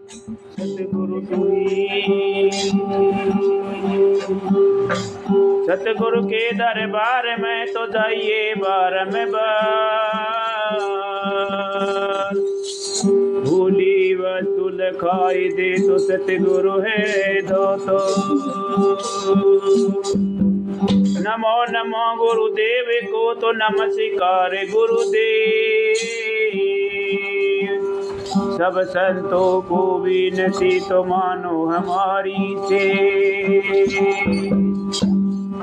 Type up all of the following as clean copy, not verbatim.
सतगुरु सतगुरु के दरबार में तो जाइए बारंबार। भूली वस्तु लखाई दे तो सतगुरु है दो तो। नमो नमो गुरुदेव को तो नमस्कार गुरुदेव। सब संतों को विनती तो मानो हमारी से।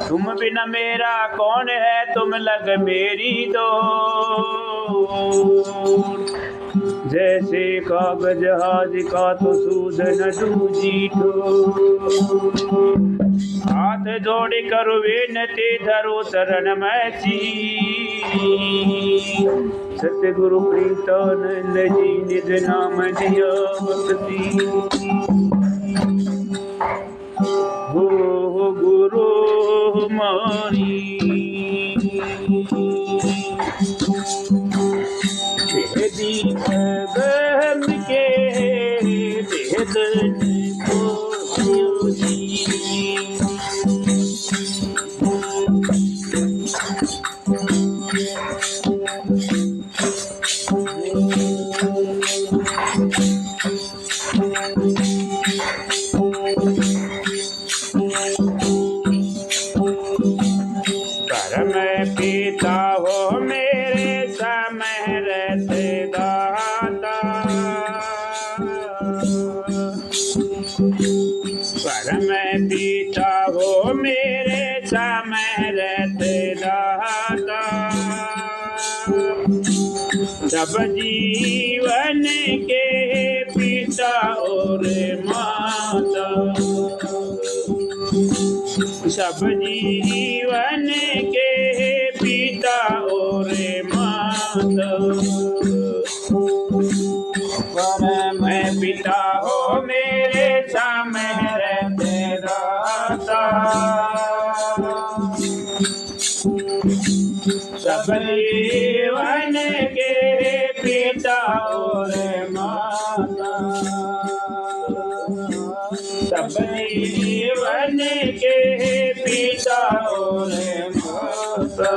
तुम बिना मेरा कौन है तुम लग मेरी दो। जैसे कागज जहाज का तो सूद न दूजी ठो। हाथ जोड़ कर विनती धरो शरण में जी। सतगुरु प्रीतानंद जी निज नाम दिया भक्ति। हो गुरु मारी भेदी गम के भेदन को जी। परम पिता हो मेरे समरथ दाता। परम पिता हो मेरे समरथ दाता। सब जीवन के पिता और माता। सब जीवन के पिता और माता। परम पिता हो मेरे समरथ दाता। सब जीवन के पिता और माता। सब जीवन के पिता और माता।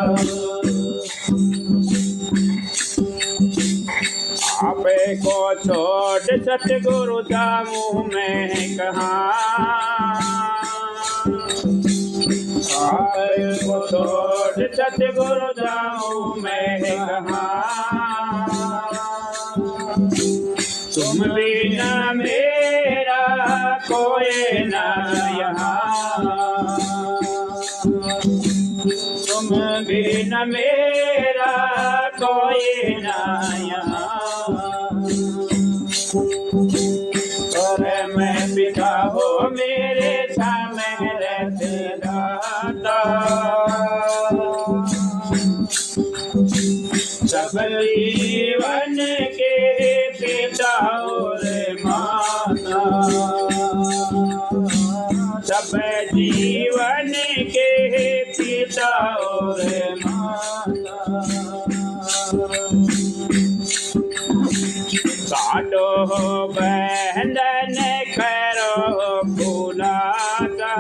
आपे को छोड़ सतगुरु जाऊं मैं कहाँ। आपे को छोड़ सतगुरु जाऊं मैं कहाँ। तुम बिना मेरा कोई न यहाँ। तुम बिना मेरा कोई न यहाँ। परम पिता हो मेरे समरथ दाता। सब जीवन के पिता और माता। सब जीवन के पिता और माता। काटो बंधन करो फूलाता।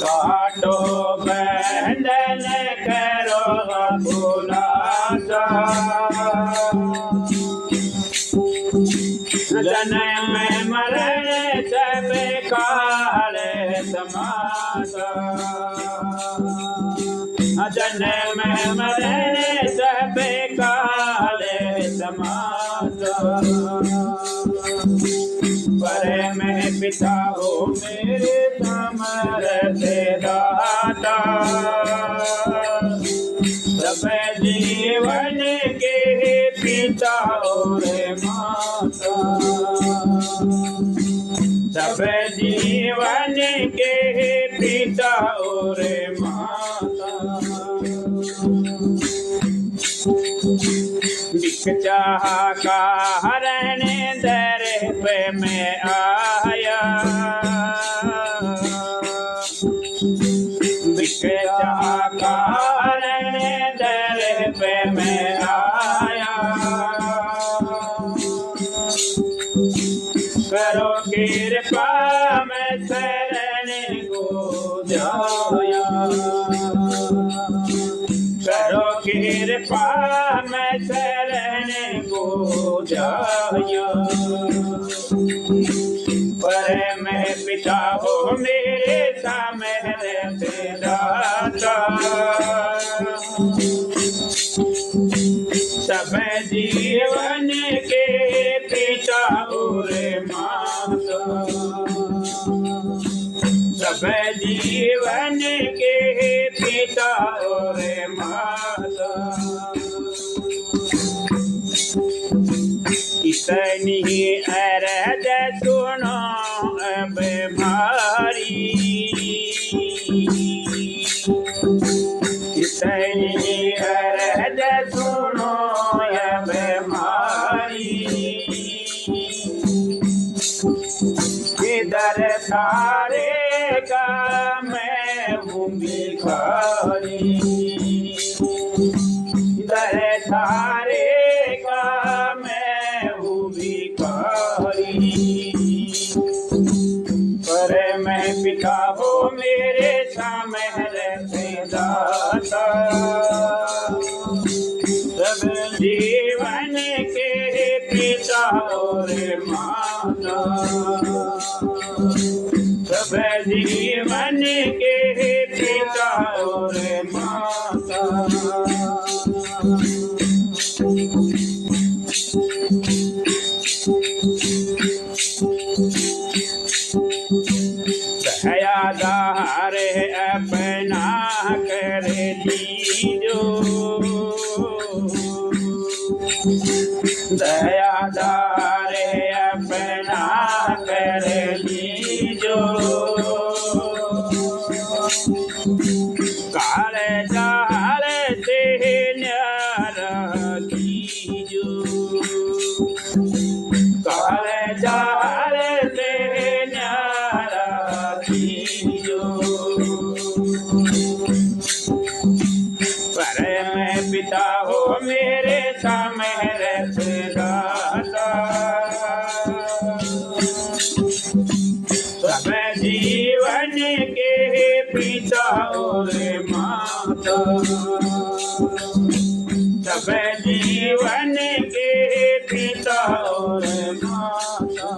काटो बंधन करो फूलाता। जन्म मरण सब काल समाता। जन्म मरण सब काल समाता। परम पिता हो मेरे समरथ दाता। सब जीवन के पिता और माता। सब जीवन के पिता और माता। बिक चाह का हरण दर पे मैं आया। बिक चाह का हरण दर पे मैं आया। कृपा मैं शरण को जाया, करो कृपा मैं शरण को जाया। पर मैं पिता हो मेरे सामने से दाता, सब जीवन के पिता और माता, सब जीवन के पिता और माता। इतनी अरज सुनो अब मारी, इतनी अरज सुनो अब मारी। इधर तारे का मैं हूँ भिखारी, इधर तारे का मैं हूँ भिखारी। पर मैं पिता हो मेरे सामने से दाता, सब जीवन के पिता और माता, सब जीवन के पिता और माता। दयादार अपना कर लीजो, दयादार अपना कर लीजो। काले जाल से न्यारा कीजो, काले जाल से न्यारा कीजो। पर मैं पिता हो मेरे सामने से दाता, सब जीवन के पिता और माता, सब जीवन के पिता और माता।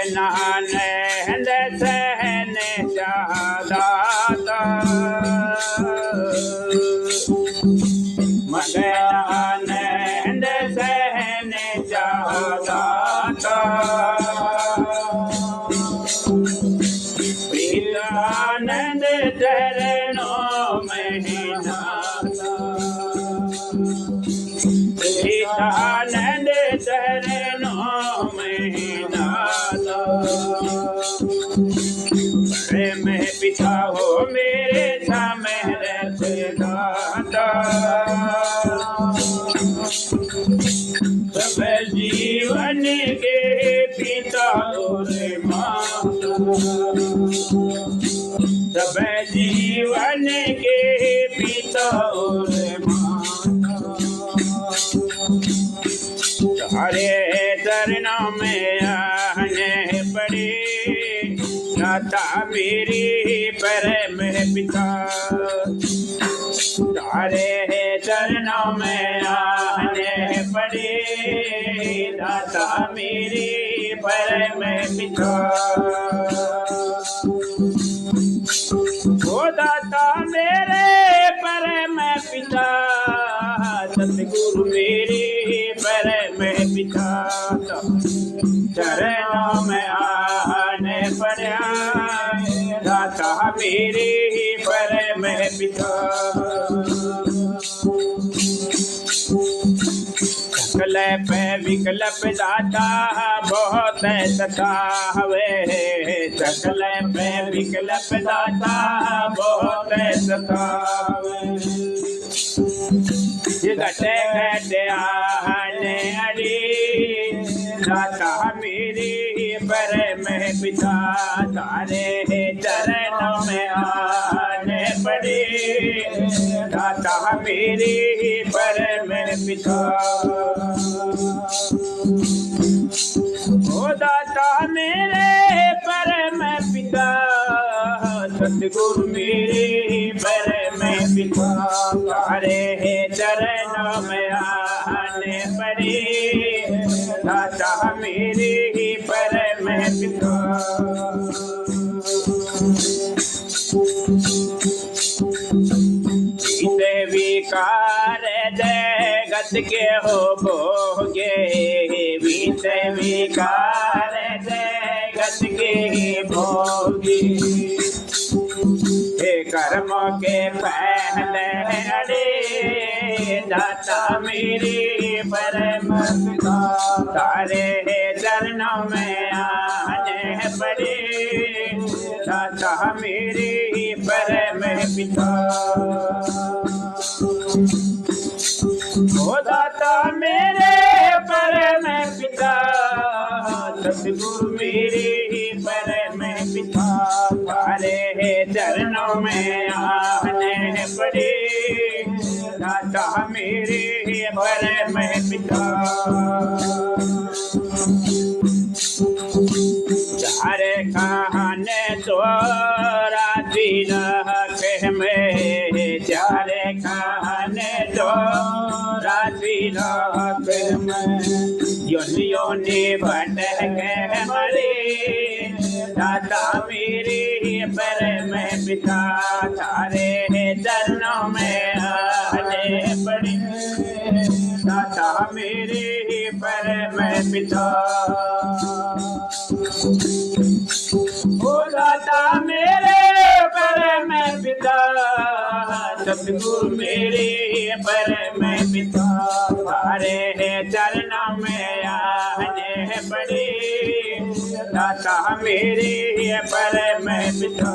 नगनानंद सहन दाता, मगनानंद सहन दाता। प्रीतानंद चरणों में नाता, प्रीतानंद चरणों में नाता। पर मैं पिता हो मेरे सामने से दाता, सब जीवन के पिता और माता, सब जीवन के पिता और माता। तारे चरणों में आने पड़े दाता मेरे परम पिता, तारे चरणों में आने पड़े दाता मेरे परम पिता। ओ दाता मेरे परम पिता, सतगुरु मेरे परम पिता। चरणों में आने पड़ा दाता मेरे परम पिता। सकल पे विकल्प दाता बहुत सतावे, सकल पे विकल्प दाता बहुत सतावे। घटे घटे आने अड़ी दाता मेरे परम पिता, तारे चरणों में आने पड़े दाता मेरे परम पिता। सतगुरु मेरे परम पिता तारे चरणों में आने पड़े दाता मेरे परम पिता। विकार जगत के हो भोगे बीत विकार जगत के भोगी हे कर्म के पहले अड़े दाता मेरे परम पिता तारे चरणों में आने पड़े दाता मेरे परम पिता। ओ दाता मेरे परम पिता सतगुरु मेरे परम पिता तारे चरणों में आने पड़े दाता मेरे परम पिता। चारे खाने तो राजी रखे में चारे खाने तो राजी रखे में योनि भटके मरे दाता मेरे परम पिता तारे चरणों में आने पड़े दाता मेरे परम पिता। ओ दाता मेरे परम पिता सतगुरु मेरे परम पिता तारे चरणों में आने पड़े दाता मेरे परम पिता।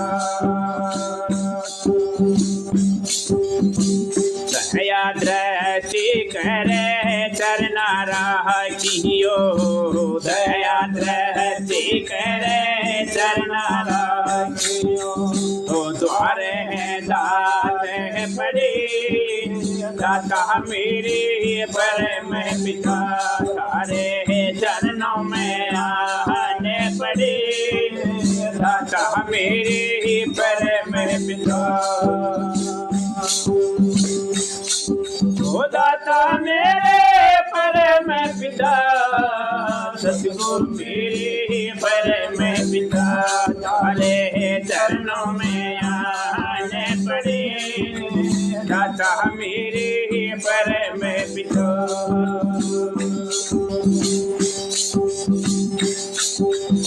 दया दृष्टि करे चरना राखियो दया दृष्टि करे चरना राखियो ओ द्वारे दात पड़े दाता मेरे परम पिता तारे चरणों में आने पड़े दाता मेरे परम पिता। ओ दाता मेरे परम पिता सतगुरु मेरे परम पिता तारे चरणों में आने पड़े दाता मेरे परम पिता।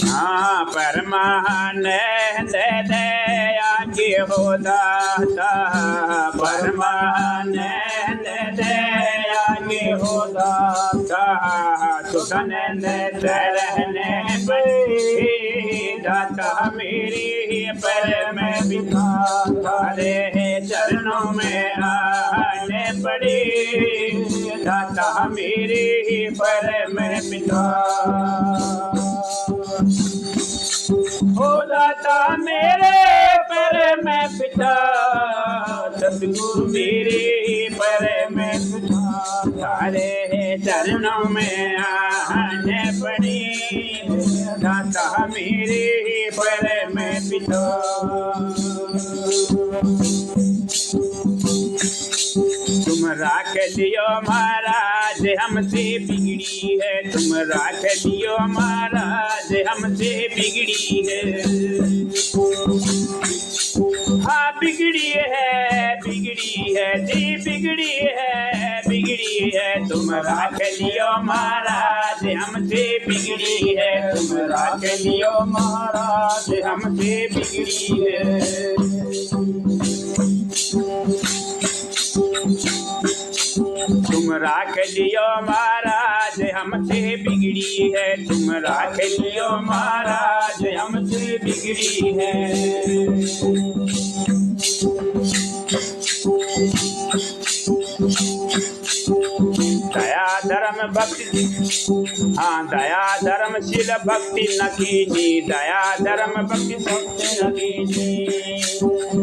हाँ परमानंद दया के हो दाता परमानंद दया के हो दाता सुखनंद रहने पड़े दाता मेरे परम पिता तारे चरणों में आने पड़े दाता मेरे परम पिता। ओ दाता मेरे परम पिता सतगुरु मेरे परम पिता तारे चरणों में आने पड़े दाता मेरे परम पिता। तुम राख लियो महाराज हमसे बिगड़ी है तुम राख लियो महाराज हमसे बिगड़ी है। हाँ बिगड़ी है जी बिगड़ी है तुम राख लियो महाराज हमसे बिगड़ी है तुम राख लियो महाराज हमसे बिगड़ी है। तुम राख लियो महाराज हमसे बिगड़ी है तुम राख लियो महाराज हमसे बिगड़ी है। दया धर्म भक्ति हाँ दया धर्मशील भक्ति न कीजिए दया धर्म भक्ति न कीजिए।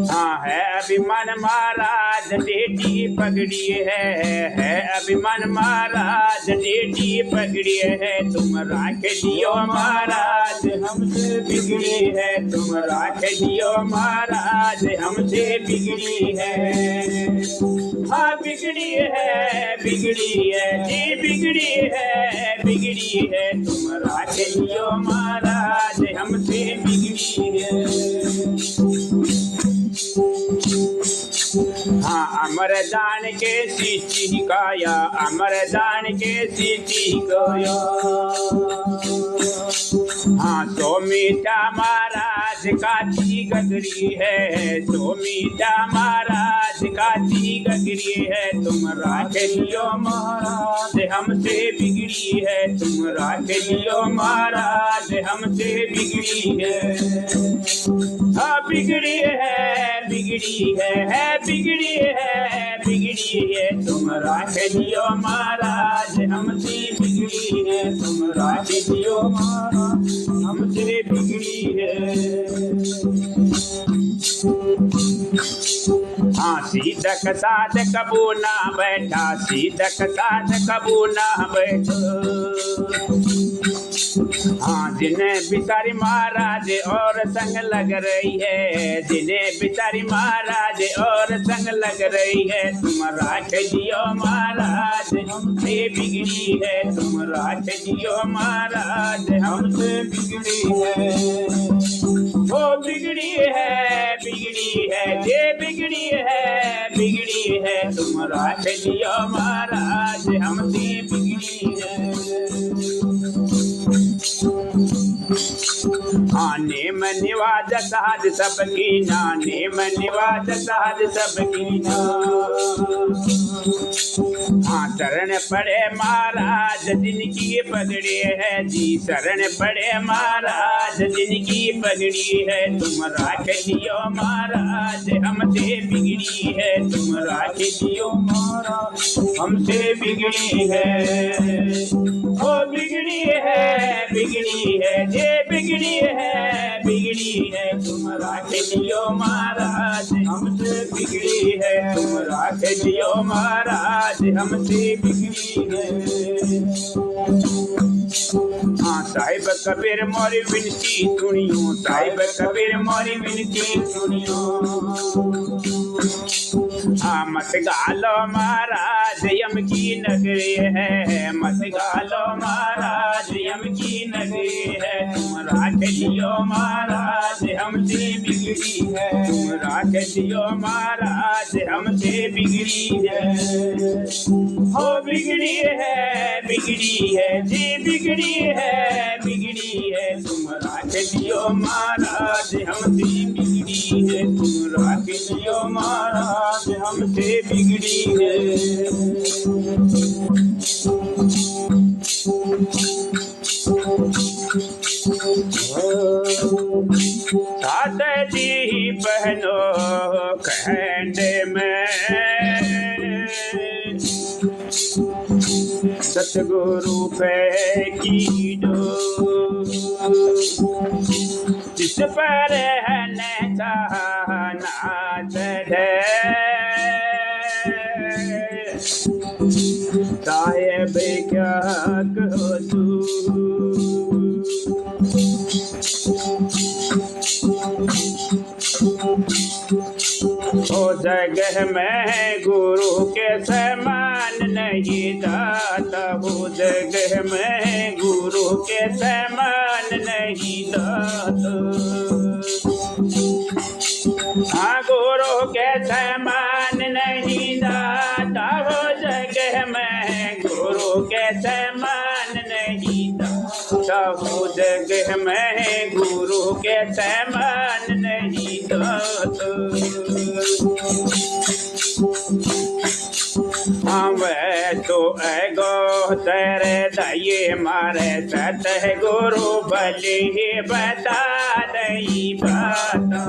हाँ है अभिमान महाराज टेढ़ी पगड़ी है अभिमान महाराज टेढ़ी पगड़ी है। तुम राख लियो महाराज हमसे बिगड़ी है, तुम राख लियो महाराज हमसे बिगड़ी है। हाँ बिगड़ी है जी बिगड़ी है, तुम राख लियो महाराज हमसे बिगड़ी है। हाँ अमर दान के सीची काया, अमर दान के सीची काया। हाँ सोमीटा महाराज काची गगरी है, सोमीटा महाराज काची गगरी है। तुम राख लियो महाराज हमसे बिगड़ी है, तुम राख लियो महाराज हमसे बिगड़ी है। हाँ बिगड़ी है बिगड़ी है, तुम राख लियो महाराज हमसे बिगड़ी है, तुम राख लियो महाराज हमसे बिगड़ी है। हाँ सीधक साध कबू ना बैठा, सीधक साध कबू ना बैठा। हाँ जिन्हें बिचारी महाराज और संग लग रही है, जिन्हें बिचारी महाराज और संग लग रही है। तुम राख लियो महाराज हमसे बिगड़ी है, तुम राख लियो महाराज हमसे बिगड़ी है। वो बिगड़ी है ये बिगड़ी है, तुम राख लियो महाराज हमसे बिगड़ी है। हाँ नेम निवाज साध सबकी ना, नेम निवाज साध सबकी ना। हाँ शरण पड़े महाराज जिनकी पगड़ी है जी, शरण पड़े महाराज जिनकी पगड़ी है। तुम राख लियो महाराज हमसे बिगड़ी है, तुम राख लियो महाराज हमसे बिगड़ी है। वो बिगड़ी है ये बिगड़ी है, तुम राख लियो महाराज हमसे बिगड़ी है, तुम राख लियो महाराज हमसे बिगड़ी है। हाँ साहिब कबीर मोरी विनती सुनियो, साहिब कबीर मोरी विनती सुनियो। हाँ मत गालो महाराज यम की नगरी है, मत गालो महाराज यम की नगरी है। तुम राख लियो महाराज हमसे बिगड़ी है, तुम राख लियो महाराज हमसे बिगड़ी है। हो बिगड़ी है जी बिगड़ी है, तुम राख लियो महाराज हमसे बिगड़ी है, तुम राख लियो महाराज हमसे बिगड़ी है। साथ जी बहनों खंड में सतगुरु पे की डोर, जिस पर है नाच है साहेब क्या कहो तू। ओ जगह में गुरु के समान नहीं दाता, हो जगह में गुरु के समान नहीं दाता। हाँ गुरु के समान नहीं दाता, हो जगह में गुरु के समान नहीं दाता, हो जगह में गुरु के समान नहीं दाता। वह तो एगो तेरे दये मारे सतह गुरु भले बता दई बाता।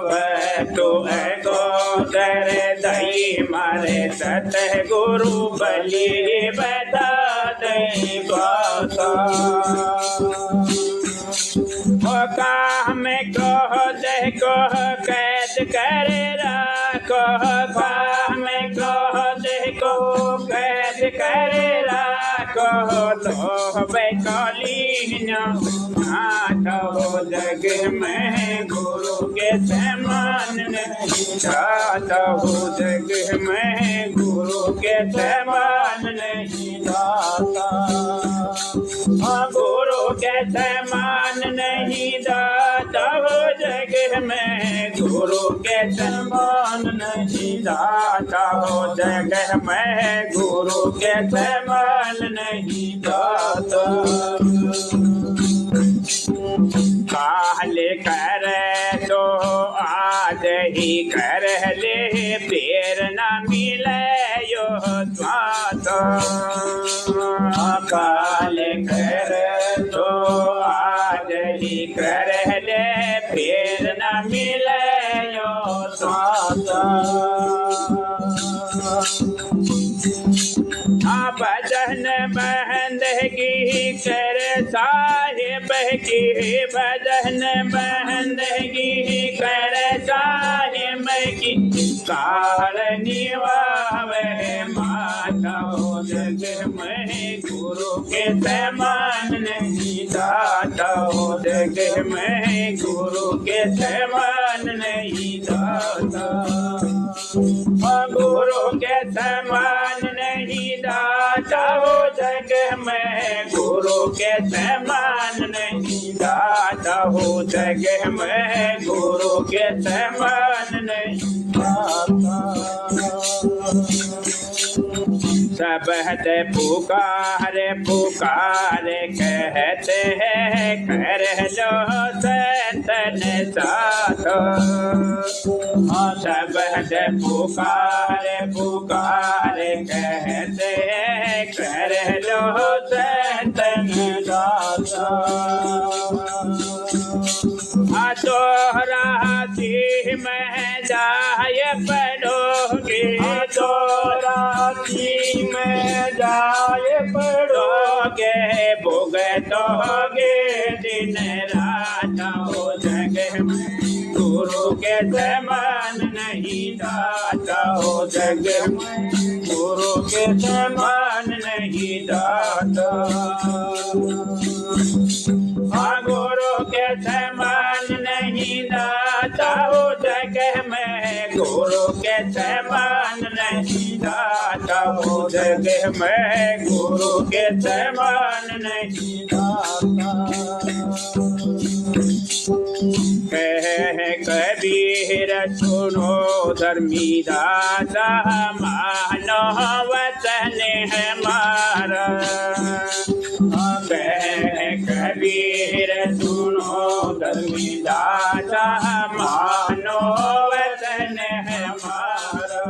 वह तो एगो तेरे दये मारे सतह गुरु भले बता दई बाता। काम कह कर राखो काम को देखो कैद कर राखो तो बैकलीन नाथो जग में गुरु के समान नहीं जाता हो जग में गुरु के समान नहीं जाता गुरु के समान नहीं जाता हो जग में गुरु के समान नहीं जाता हो जग में गुरु के समान नहीं जाता काले कर तो आज ही कर ले फिर न मिले यो स्वाद काले कर तो आज ही कर ले फिर न मिले यो स्वाद भजन बंदगी कर साहिब की भजन बंदगी कर साहिब की काल निवावे माता हो जग में गुरु के समान नहीं जाता हो जग में गुरु के समान नहीं जाता गुरु के समान नहीं जाता हो जग में गुरु के समान नहीं जाता हो जग में गुरु के समान नहीं जाता सब है पुकारे पुकारे कहते हैं कर लो सतन साथ सब है पुकारे पुकारे कहते हैं कर लो सतन साथ राती में जाए पढ़ोगे राती में जाए पढ़ोगे भुगतोगे दिन रात हो जग में गुरु के समान नहीं जाता हो जग में गुरु के समान नहीं जाता गुरु के समान नहीं जाता हो जग में गुरु के समान नहीं जाता हो जग में गुरु के समान नहीं जाता कह कबीर सुनो धर्मी दाता मानो वचन हमारा कबीर सुनो धर्मी दाता मानो वचन हमारा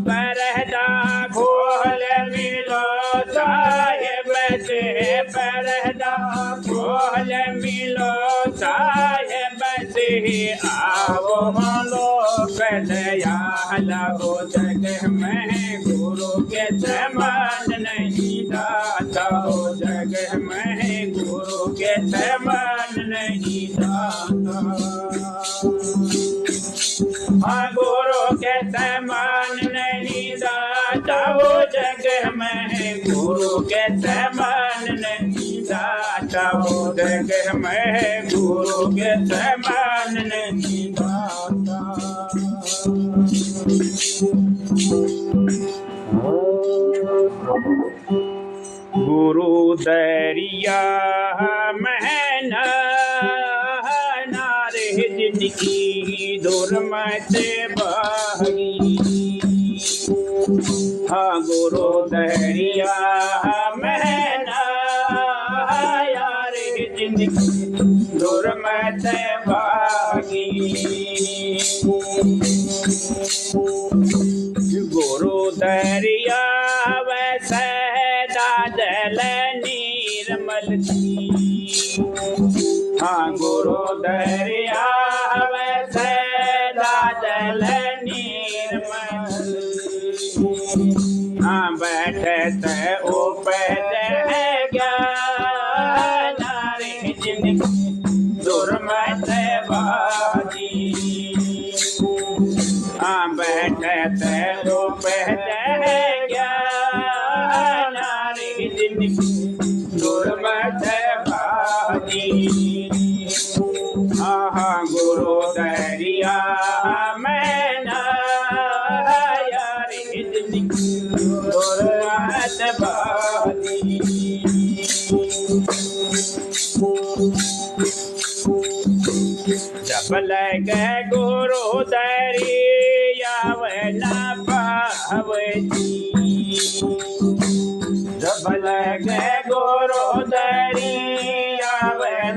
परदा खोल मिलो साहिब से परदा खोल मिलो साहिब से आओ लोक दयाल हो जग में गुरु के समान नहीं जाता हो जग में गुरु के समान नहीं जाता गुरु के समान नहीं जाता हो जग में गुरु के समान नहीं जाता हो जग में गुरु के समान नहीं जाता गुरु दरिया महना नारे जिंदगी दुर्मत बही हाँ गुरु दरिया महना यार जिंदगी दुर्मत बही गुरु दरिया वैसे दादल नीरमल थी हाँ गुरु दरिया वैसे दादल नीरमल हाँ बैठत उपज ज्ञान नारे जिंदगी दुर्मत बाजी गे गुरु दरिया न पावती जब लगे गुरु दरिया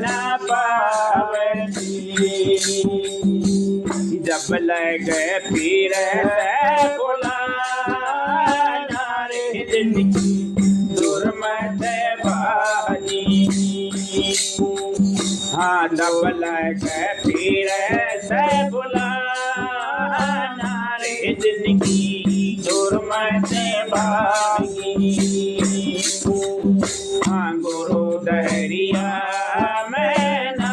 न पावती जब लगे पीर से बुलाना रे जिंदगी दुर्मत बाजी हाँ जब लगे पीर से बुलाना रे जिंदगी दुर्मत बागी हाँ गुरु दरिया में ना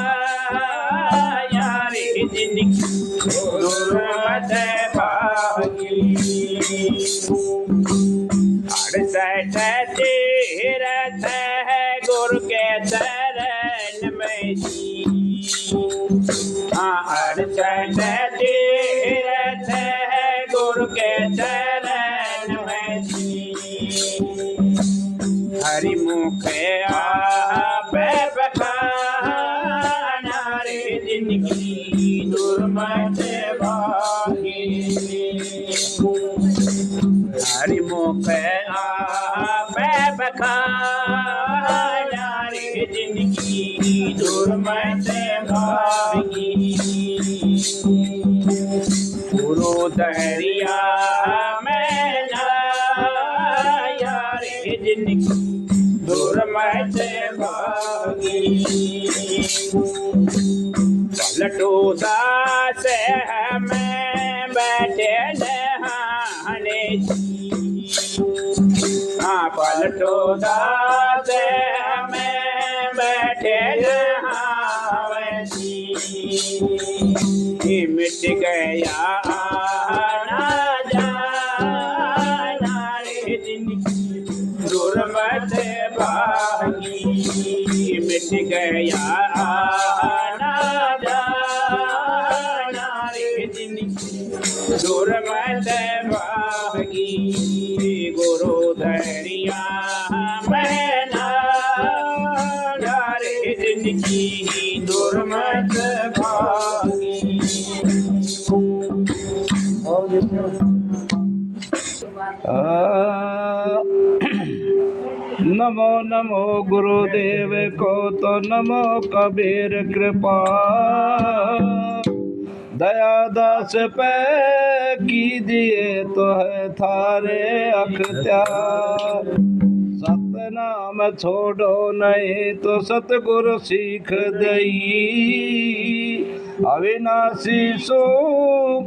यारी जिंदगी दुर्मत भागी अड़सठ तीरथ है गुरु के चरण में हाँ अड़सठ तीरथ है गुरु के चरण में हरिमुख आप बखाना रे जिंदगी दुर्मत भागी हरिमुख आप बखाना रे जिंदगी दुर्मत भागी गुरु दरिया में ना यारे जिंदगी दुर्मत भागी पलटू दास हमें बैठे नहाने हाँ पलटू दास हमें बैठे नहावे मिट गया आना जाना रे जिंदगी दुर्मत भागी मिट गया आना जाना रे जिंदगी दुर्मत भागी गुरु दरिया में ना रे जिंदगी दुर्मत भागी नमो नमो गुरुदेव को तो नमो कबीर कृपा दया दास पे कीजिए तो है थारे अख्तियार सतनाम छोड़ो नहीं तो सतगुरु सीख दई अविनाशी सो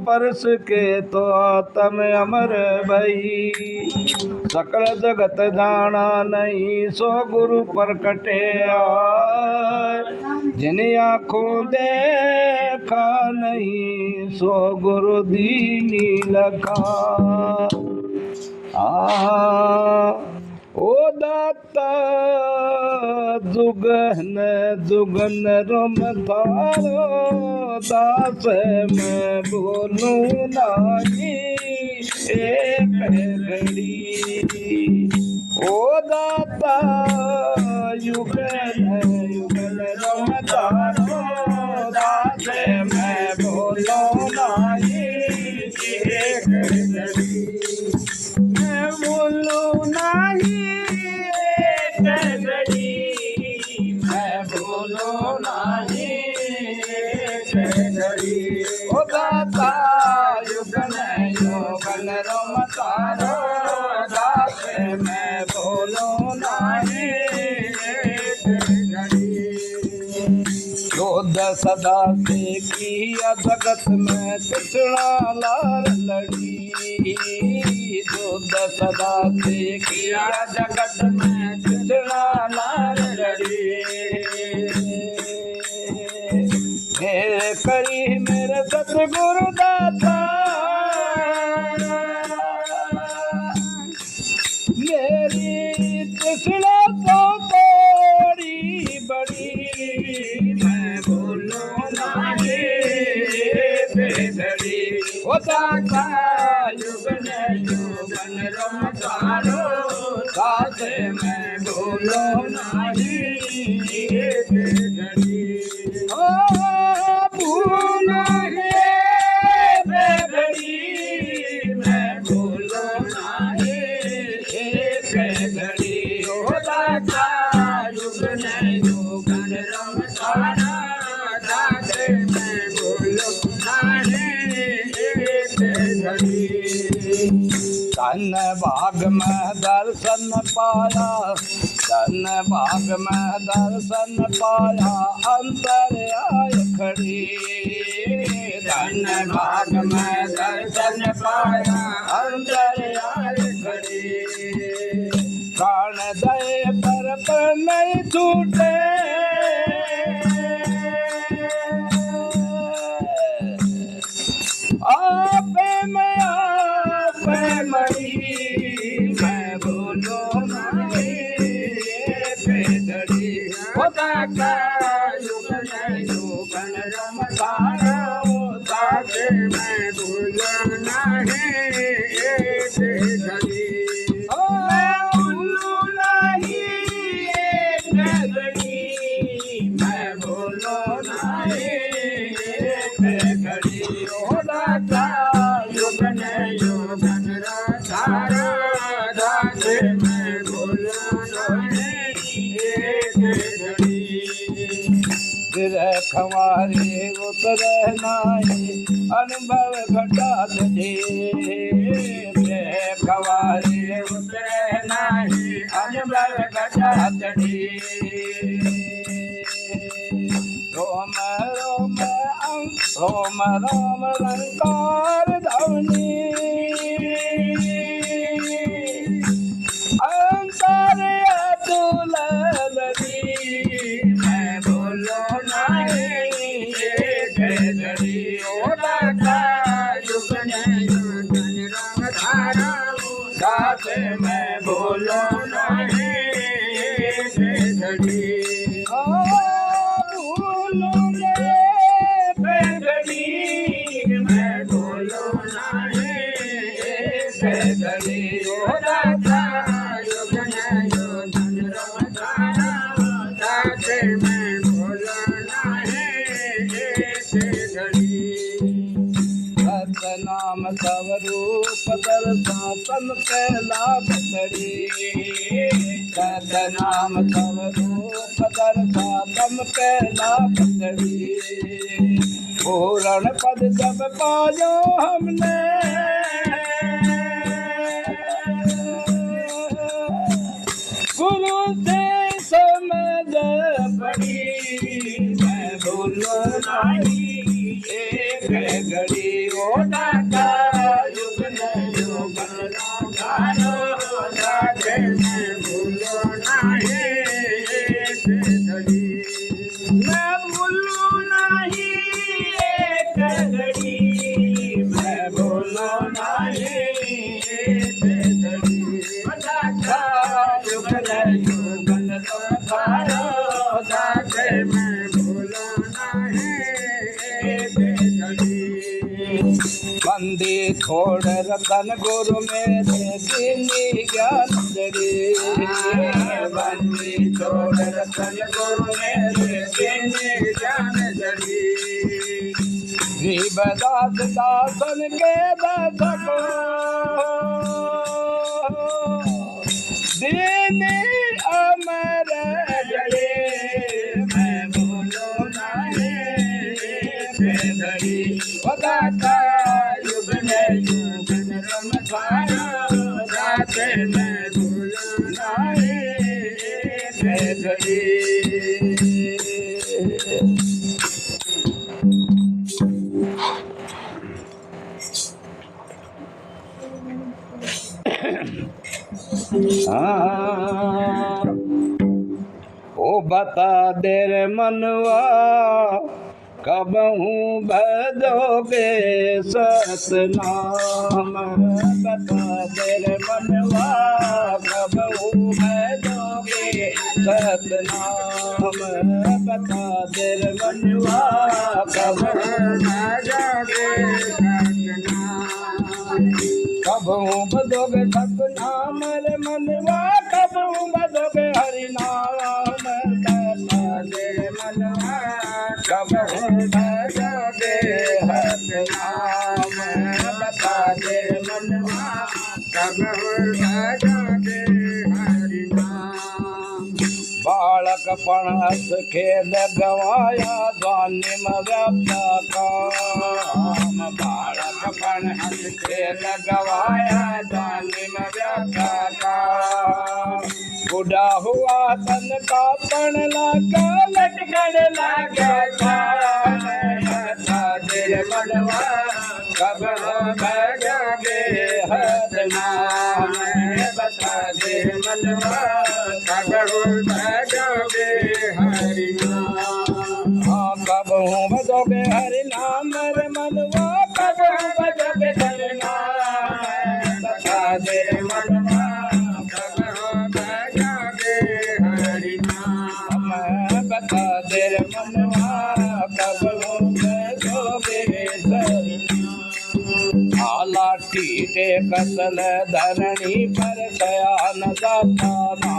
परस के तो आत्म अमर भई सकल जगत जाना नहीं सो गुरु प्रकटे आए जिन आँखों देखा नहीं सो गुरु दीनी लखा ओ दाता जुगन जुगन रोम थारो दास मैं बोलूं नाही एक घड़ी ओ दाता युगन युगन रोम थारो दास मैं बोलूं नाही एक घड़ी मैं बोलूं नाही मैं बोलो नाही ओ दाता युगन युगन रोम तारो दास मैं बोलो नाही योद्ध सदा से किया जगत में कृष्णा लाल लड़ी योद्ध सदा से किया जगत में कृष्णा लाल लड़ी मेरे करी मेरे सतगुरु दाता मेरी कृष्णा तो तोड़ी बड़ी मैं बोलूं नाही बेदड़ी ओ दाता युगन युगन रोम तारो दास मैं बोलूं नाही बेदड़ी ओ भूल धन भाग में दर्शन पाया, धन भाग में दर्शन पाया, अंतर आय खड़ी। धन भाग में दर्शन पाया, अंतर आय खड़ी। प्राण दे पर नहीं छूटे, आपे मैं आपे मरी, मैं बोलो नहीं पेदड़ी। होता का युगन रमदारा, ताके मैं बोलो नहीं पेदड़ी। खवारे उतर नाई अनुभव घटात दे, खवारे उतर नाई अनुभव घटात दे। रोम रोम रोम रोम लंकार धवनी, अंतर अतुल लड़ी। मैं बोलो नहीं पेदड़ी, होता युगन युगन रमधारा, ताके मैं बोलो नहीं पेदड़ी। नाम तव रूप दर्शन पहला पकड़ी, नाम तव रूप दर्शन पहला पकड़ी। पूर्ण पद जब पायो हमने, गुरु से समझ पड़ी। मैं बोलो नहीं एक घड़ी, होता युगन युगन रमधारा, ताके मैं बोलो नहीं पेदड़ी। मैं बोलो नहीं एक घड़ी, मैं बोलो नहीं पेदड़ी। युगन युगन रमधारा, ताके मैं बोलो नहीं पेदड़ी। बंदी छोड़ रतन गुरु मेरे दीनी ज्ञान दड़ी, बंदी छोड़ रतन गुरु मेरे दीनी ज्ञान दड़ी। गरीबदास दासन के दासको, दीनी अमर जड़े। मैं बोलो नहीं पेदड़ी, होता युगन युगन रमधारा, ताके मैं बोलो नहीं पेदड़ी। ओ बता दे रे मनवा, कब हूँ भजोगे सतनाम। बता दे रे मनवा, कब हूँ भजोगे सतनाम। बता दे रे मनवा, कब भजोगे सतनाम। कब हूँ भजोगे सतनाम रे मनवा, कब हूँ भजोगे हरि नाम। बता दे रे मनवा, कब हूँ भजोगे हरि नाम। बता दे रे मनवा, कब हूँ भजोगे हरि नाम। बालकपण हस खेल गवाया, ध्वनि में व्याप्त काम। बालक पण हंस के लगवाया जालिम व्याख्या का। बूढ़ा हुआ तन का पण लगा लटकन लगा दिल मनवा कब भजोगे हरनाम बता दे मनवा कब भजोगे हरिनाम। हाँ कब भजोगे हरिनाम रे मनवा कब भजोगे हरिनाम बता दे मनवा कब भजोगे हरिनाम बता दे मनवा कब भजोगे लाठी के कसल धरणी पर शयान दाताना।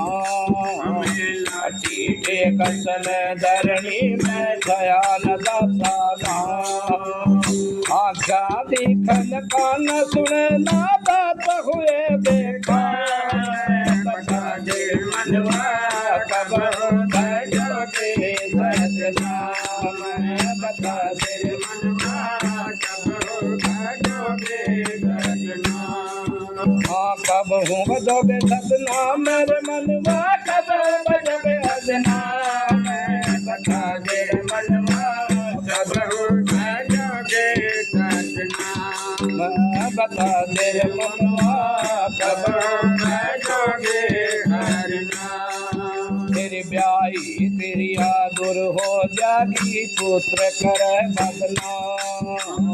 लाठी के कसल धरणी में शयान दाताना। आख्या दिखन कान सुनना बात हुए बेकार बता दे मनवा कब भजोगे सतनाम बता दे मनवा कब भजोगे सतनाम। हाँ कब भजोगे सतनाम मेरे मनवा कब भजोगे सतनाम बता दे मनवा कब भजोगे सतनाम बता दे मनवा कब भजोगे हरिनाम। तेरी ब्याही तेरी आदुर हो जागी पुत्र कर बदनाम।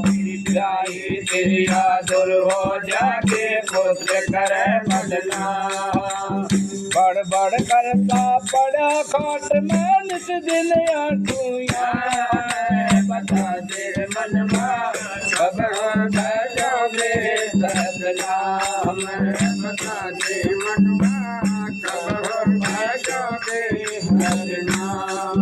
तेरी ब्याही तेरी आदुर हो जागे पुत्र कर बदनाम। बड़ बड़ करता पड़ा खाट में नित दिन आठुया बता दे मनवा कब भजोगे सतनाम बता दे मनवा कब भजोगे हरिनाम।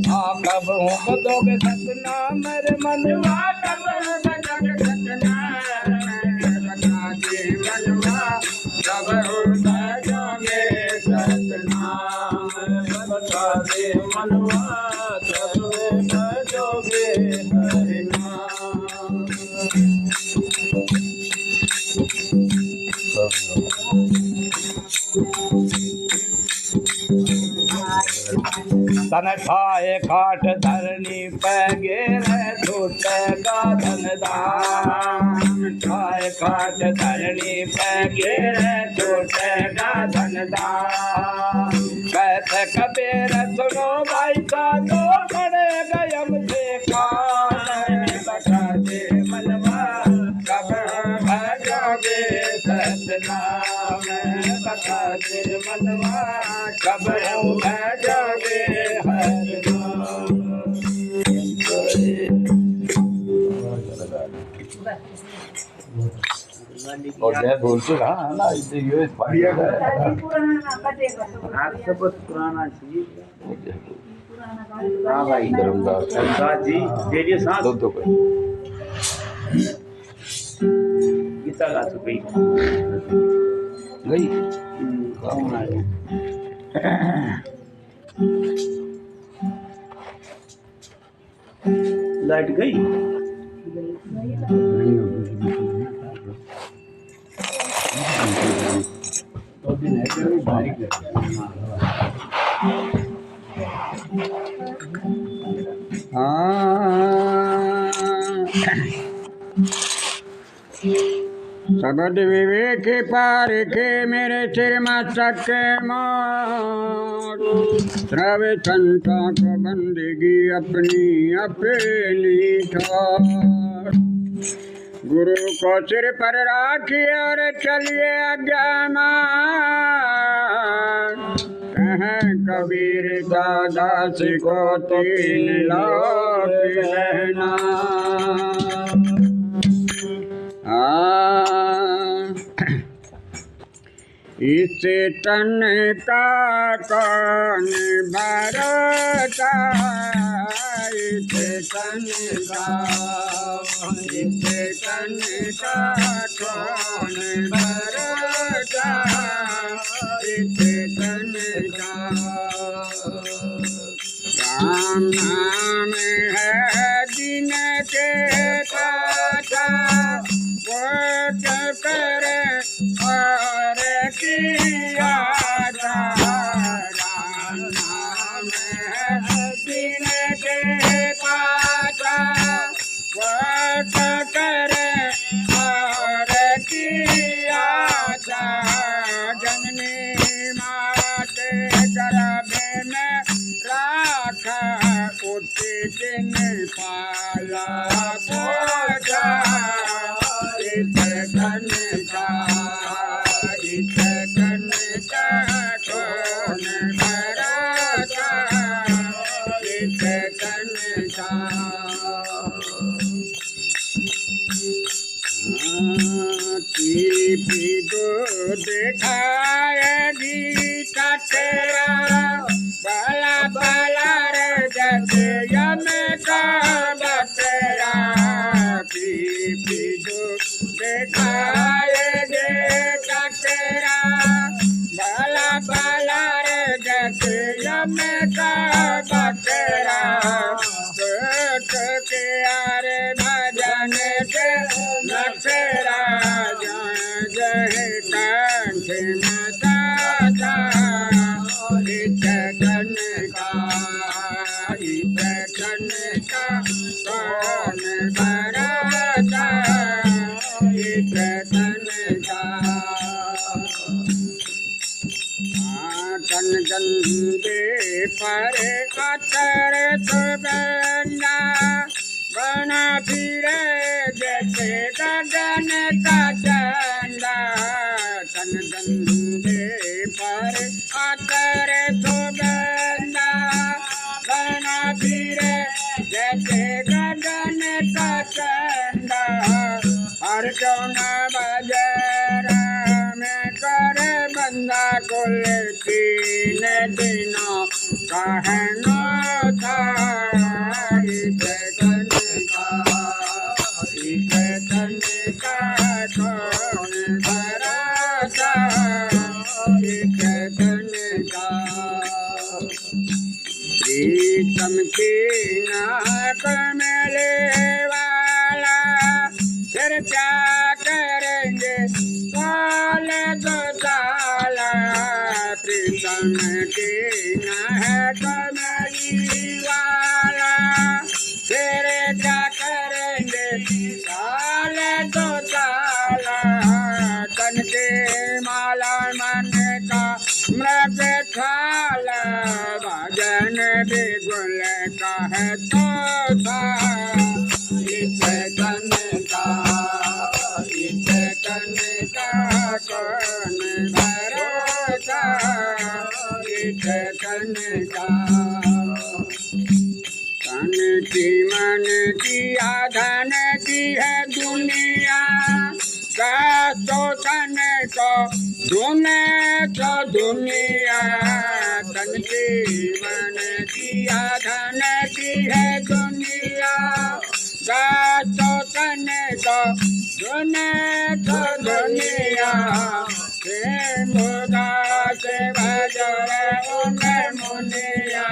हाँ कब भजोगे सतनाम रे मनवा कब भजोगे सतनाम बता दे मनवा कब भजोगे सतनाम बता दे मनवा कब भजोगे हरिनाम। तन ठाए खाट धरनी पे गेरे छूटेगा धनदान। ठाए खाट धरनी पे गेरे छूटेगा धनदान। कहते कबीर सुनो भाई साधो पड़ेगा हमसे कान बता दे मनवा कब भजोगे सतनाम बता दे मनवा कब भजोगे हरिनाम। और मैं बोलते रहा ना इसे ये बढ़िया है आप सब पुराना चाहिए। हाँ भाई धर्मदास जी दीजिए साथ दो गीता गा चुकी गई लाइट गई। शब्द विवेक पार के मेरे सिर मस्तक के मोर। श्रव संता को बंदगी अपनी अपनी ठोर। गुरु को सिर पर राखिए और चलिए अज्ञान। कबीर दादा को 3 लोक रहना। इस तन का कौन भरोसा। इस तन का कौन भरोसा। इस तन का राम नाम है दिन के करे और किया नाम दिन के पाता वत करे और किया जननी माते गर्भे में राखा उठी दिन पाला पोजा इत धन का कौन भरोसा इत धन का दूध खाएगी कचरा बला बला रे जैसे यम का बचरा पी दूध खाएगी कचरा बला बला रे जैसे यम का बचरा के आरे भजन के नचरा जय कंठ माता इत धन का कौन भरोसा इत धन का तन गंदे पर अतर सुगंधा बना फिरे जैसे गगन का चंदा तन गंदे पर अतर सुगंधा बना फिरे जैसे गगन का चंदा हर जौना बजरा में कर बंदा कुल तीन दिनों कहना था इत धन का कौन भरोसा इत धन का प्रीतम की नाक में ले वाला फिर क्या करेंगे साल दो साला प्रीतम की नाक में वाला फिर क्या करेंगे साल दो साला तन के माला मन का मृग खाल भजन बिगुल का है तो इत धन का कौन भरोसा इत धन का तन की मन की आधन की है दुनिया तो तन को दुनिया तन की मन की आधन की है दुनिया तो तन को दुनिया मुदा से भजरे उन्हें मुनिया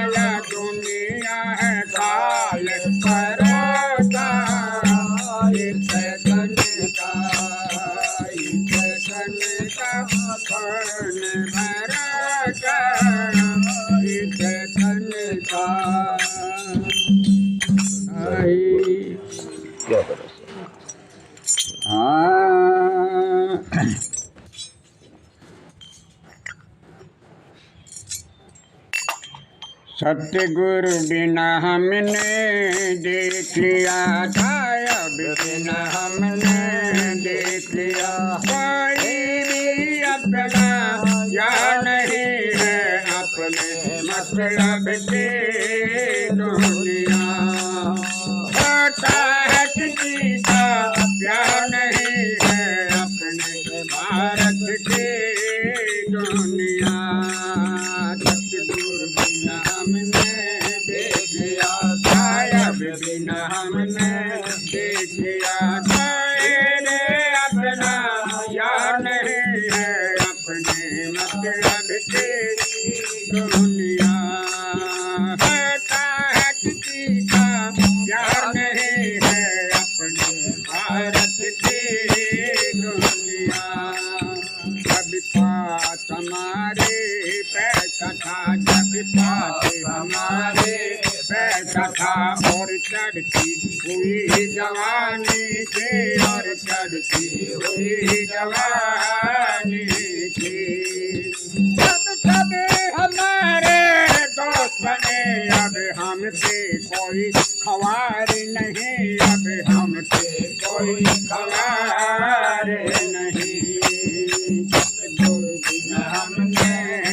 दुनिया है काल परोसा इत धन का कौन भरोसा इत धन का सतगुरु बिना हमने देख लिया था अब बिना हमने देख लिया कोई भी अपना या नहीं है अपने मतलब से दुनिया होता है किसी का प्यार नहीं है अपने भारत के दुनिया सतगुरु बिना हमने देख लिया बिना हमने देख लिया अपना यार नहीं है अपने मतलब से दुनिया होता है किसी का प्यार नहीं है अपने भारत के दुनिया चढ़ती हुई जवानी से और चढ़ती हुई जवानी थी। सब हमारे दोस्त बने, अब हमसे कोई खवार नहीं, अब हमसे कोई खवार नहीं। दिन हमने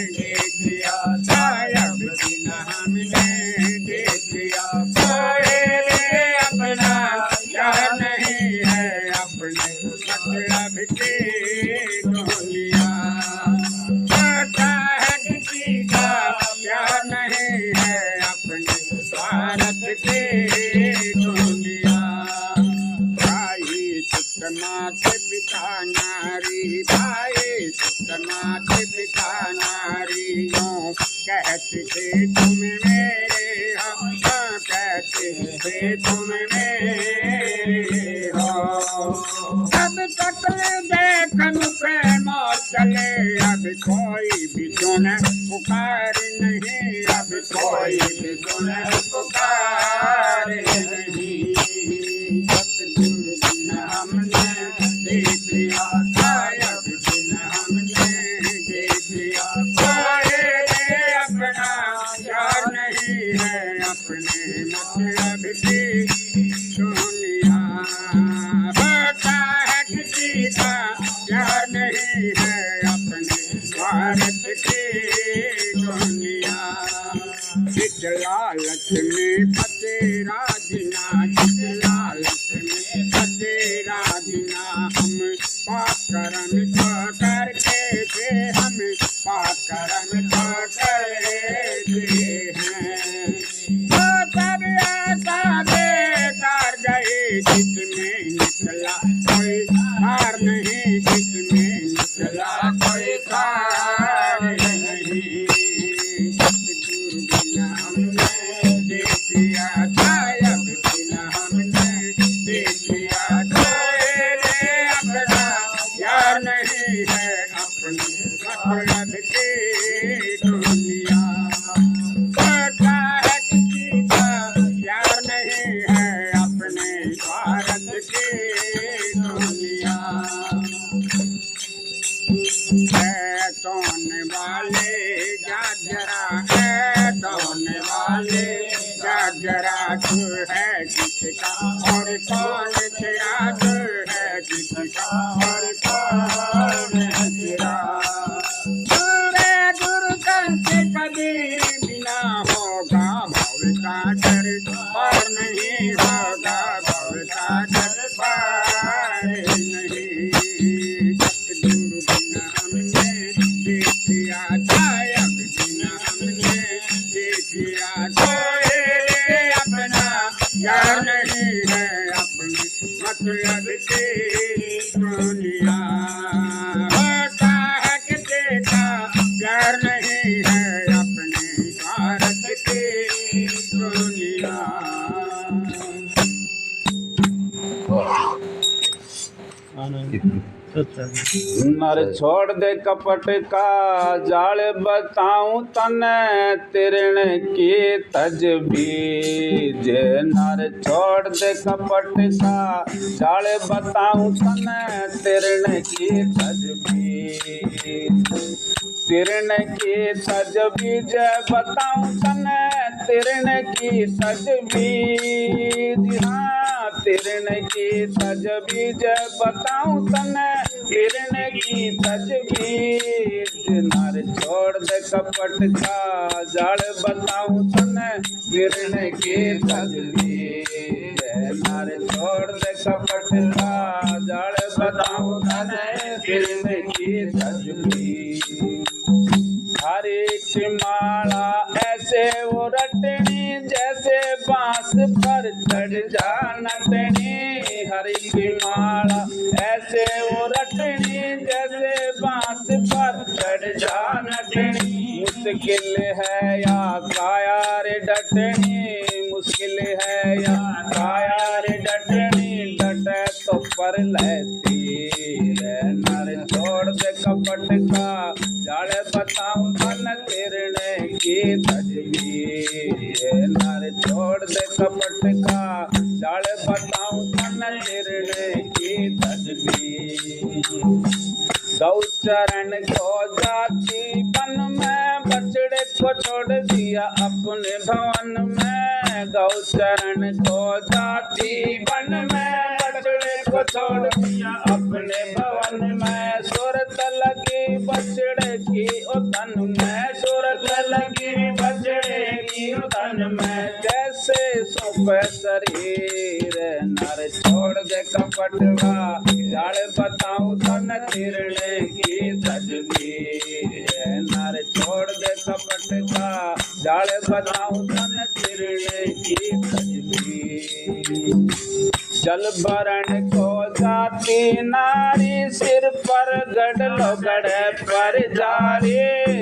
देख लिया, अब दिन हमने देख लिया, अपना क्या नहीं है, अपने मतलब की दुनिया। पता है किसी का क्या नहीं है, अपने भारत की दुनिया। भाई सुत मात पिता नारी, भाई सुत मात पिता नारियों, कहते थे तुम मेरे हो, कहते थे तुम मेरे हो। अब तक देखन पे मौत चले, अब कोई भी सुन पुकार नहीं, अब कोई भी सुन पुकार नहीं। सतगुरु बिन हमने देख लिया, अब बिन हमने देख लिया, अपना क्या नहीं है, अपने मतलब की दुनिया। होता है किसी का क्या नहीं है, अपने भारत की दुनिया। जिस लालच में फंसे राजना, जिस लालच में फंसे राजना, हम पाकरम ठोकर के थे, हम पाकरम ठोकर के हैं। वो सब ऐसा बेकार गए, जिसमें निकला कोई हार नहीं, जिसमें निकला कोई हार नहीं। सतगुरु बिन हमने देख लिया, अब बिन हमने देख लिया, अपना यार नहीं है, अपने मतलब की दुनिया। पता है किसी का यार नहीं है, अपने भारत की दुनिया। कौन वाले जागरा है, कौन वाले जागरा तू है किसका, और कौन तेरा तू है किसका, और कौन है तेरा। पूरे गुरु संत कभी बिना होगा भव का डर, और नहीं होगा भव का डर पार नहीं। सतगुरु बिन हमने देख लिया, अब बिन हमने देख लिया, अपना यार नहीं है, अपने मतलब की दुनिया। होता है किसी का प्यार नहीं है, अपने भारत की दुनिया। नर छोड़ दे कपट का जाल, बताऊं तने तिरण की तजबीज। नर छोड़ दे कपट का जाल, बताऊं तने तिरण की तजबीज। तिरण की तजबीज बताऊं तने, तिरण की तजबीज। हाँ, तिरण की तजबीज बताऊं तने, तिरण की तजबीज। नर छोड़ दे कपट का जाल, बताऊं तने तिरण की तजबीज। नर छोड़ दे कपट का जाल, बताऊं तने तिरण की तजबीज। हर एक माला ऐसे वो रटनी, जैसे बांस पर चढ़ जा नटनी। हर एक माला ऐसे वो रटनी, जैसे बांस पर चढ़ जा नटनी। मुश्किल है या काया रे डटनी, मुश्किल है या काया रे डटनी। डटे तो पर लेती रे, नर छोड़ दे कपट का जाल, बताऊं तन तिरण की तजबीज। नर छोड़ दे कपट का गौ चरण को जाति वन में, बछड़े को छोड़ दिया अपने भवन में। गौ चरण को जाति वन में, बछड़े को छोड़ दिया अपने भवन में। सूरत लगी बछड़े की उतन में, सूरत लगी बछड़े की उतन में। कैसे सौंपे शरीर नर छोड़ दे कपटवा, जाड़ बताऊं तन तिरने की तजबीर। नर छोड़ दे कपट का, जाड़ बताऊं तन तिरने की तजबीर। जल भरण को जाती नारी, सिर पर गड़लो गड़े पर जारी।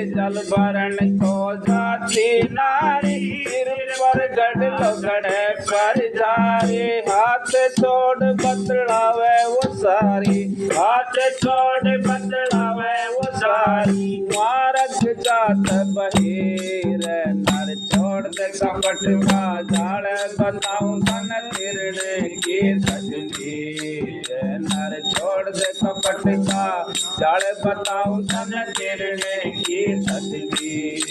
जल भरण को जाती नारी, सिर पर गड़लो गड़े पर जारी। हाथ छोड़ बतलावे वो सारी, हाथ छोड़ बतलावे वो सारी। मारक जात बहिर नर छोड़ दे कपट का, जाड़ बताऊं तन तिरने की तजबीर। नर छोड़ दे कपट का, जाड़ बताऊं तन तिरने की तजबीर।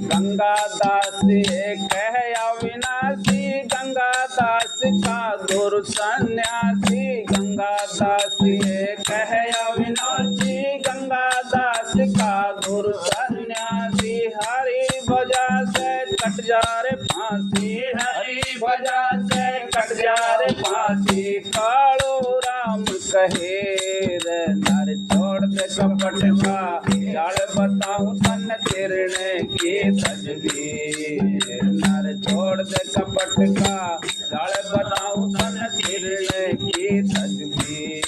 गंगा दास ये कह अविनाशी, गंगा दास का गुरु सन्यासी। गंगा दास ये कह अविनाशी, गंगा दास का गुरु सन्यासी। हरि भजा से कट जा रे फांसी, हरि भजा से कट जा रे फांसी। कालो राम कहे रे नर छोड़ दे कपट का, जाड़ बताऊं तन तिरने की तजबीर। नर छोड़ दे कपट का, जाड़ बताऊं तन तिरने की तजबीर।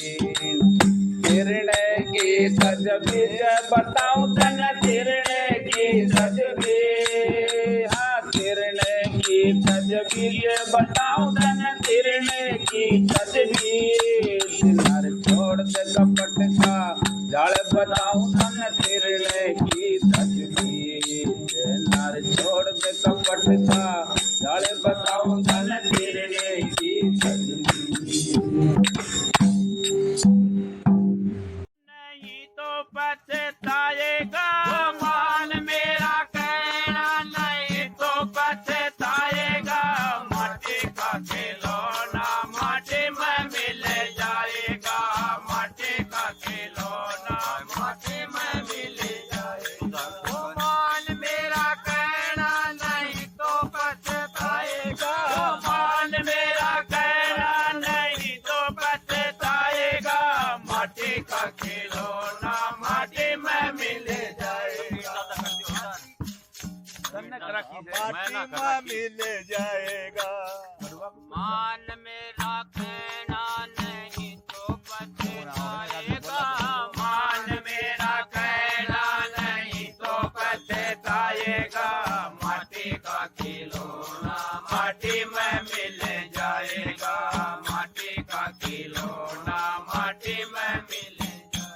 तिरने की तजबीर बताऊं तन तिरने की तजबीर। हाँ तिरने की तजबीर बताऊं तन तिरने की तजबीर। नर छोड़ दे कपट का, जाड़ बताऊं तन तिरने की तजबीर। नर छोड़ दे कपट का, जाड़ बताऊं तन तिरने की तजबीर। नहीं तो पछताएगा मान मेरा कहना, नहीं तो पछताएगा। माटी का खिलौना माटी में मिल जाएगा, माटी का खिलौना माटी में मिल जाएगा। ओ मान मेरा कहना, नहीं तो पछताएगा। मान मेरा कहना, नहीं तो पछताएगा। माटी का खिलौना माटी में मिल जाएगा। माटी में मिल जाएगा। मान मेरा कहना, नहीं तो पछताएगा। मान मेरा कहना, नहीं तो पछताएगा। माटी का खिलौना माटी में मिल जाएगा, माटी का खिलौना माटी में मिल जाएगा।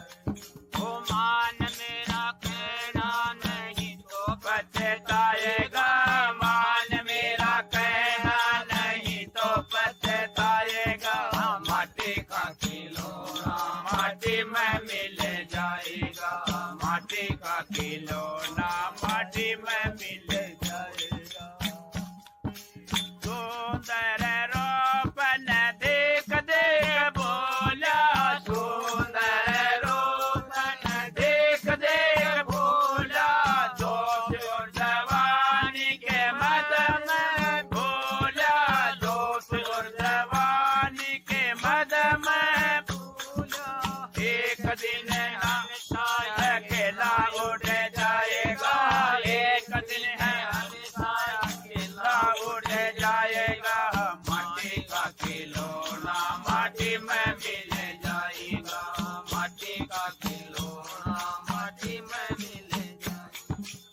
ओ मान मेरा कहना, नहीं तो पछताएगा। मान मेरा कहना, नहीं तो पछताएगा। माटी का खिलौना माटी में मिल जाएगा, माटी का खिलौना माटी में मिल जाएगा। सुंदर रूपन देख देख बोला, सुंदर रूपन देख देख बोला। जोश और जवानी के मद में बोला, जोश और जवानी के मद में बोला। एक दिन हमेशा अकेला उड़ जाएगा, एक दिन है हमेशा अकेला उड़ जाएगा। माटी का खिलौना माटी में मिल जाएगा, माटी का खिलौना माटी में मिल जाएगा।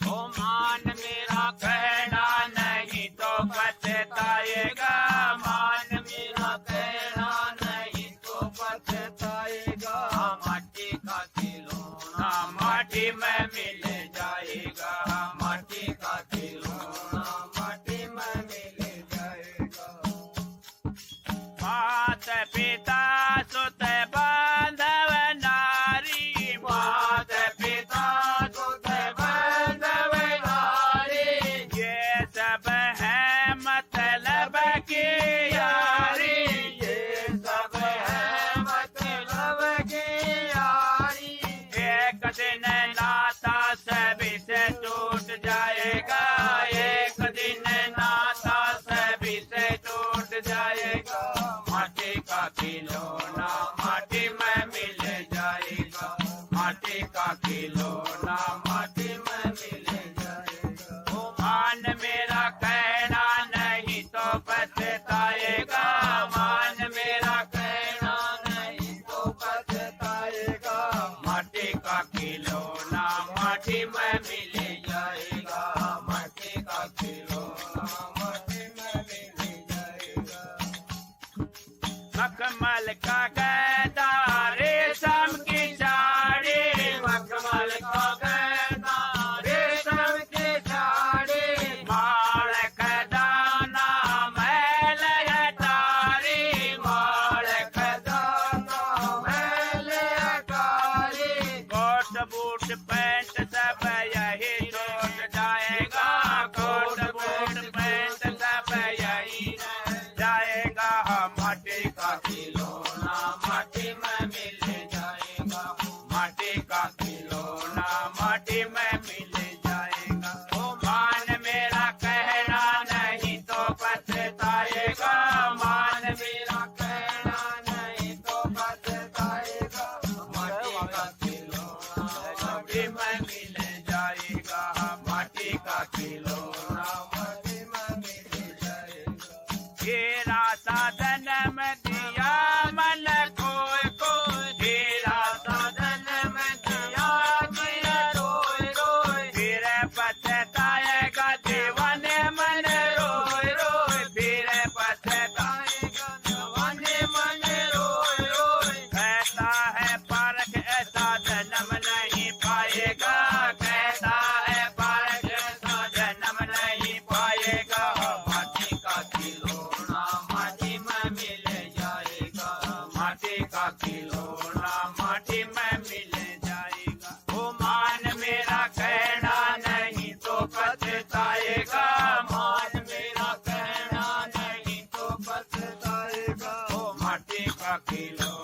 ओ मान मेरा कहना, नहीं तो पछताएगा। मान मेरा कहना, नहीं तो पछताएगा। माटी का खिलौना माटी में मिल जाएगा, माटी का खिलौना माटी में मिल जाएगा। माता पिता सुत बांधव नारी, माटी का खिलौना माटी में मिल जाएगा। ओ मान मेरा कहना नहीं तो पछताएगा, मान मेरा कहना नहीं तो पछताएगा। माटी का खिलौना माटी में मिल जाएगा, माटी का खिलौना माटी में मिल जाएगा। मखमल का गदा रेशम की साड़ी, मखमल का गदा रेशम की साड़ी, माल का दाना मैल हटारी, माल का दाना मैल हटारी। कोट बूट पैंट सब यही छूट जाएगा, कोट बूट पैंट सब यही जाएगा। माटी का खिलौना माटी में मिल जाएगा, माटी का खिलौना माटी में मिल जाएगा। ओ मान मेरा कहना नहीं तो पछताएगा, मान मेरा कहना नहीं तो पछताएगा। माटी का खिलौना माटी में मिल जाएगा, माटी का खिलौना माटी में मिल जाएगा। तेरा साधन में दिया मन खोए को, तेरा साधन में दिया मन रोए रोए, फिर पछताएगा जीवन मन रोए रोए, फिर पछताएगा जीवन मन रोए रोए। कहता है पारख ऐसा जन्म नहीं पाएगा, कहता है पारख ऐसा जन्म नहीं पाएगा। माटी का खिलौना माटी में मिल जाएगा, माटी का खिलौना माटी में मिल जाएगा। ओ मान मेरा कहना नहीं तो पछताएगा, मान मेरा कहना नहीं तो पछताएगा। ओ माटी का खिलौना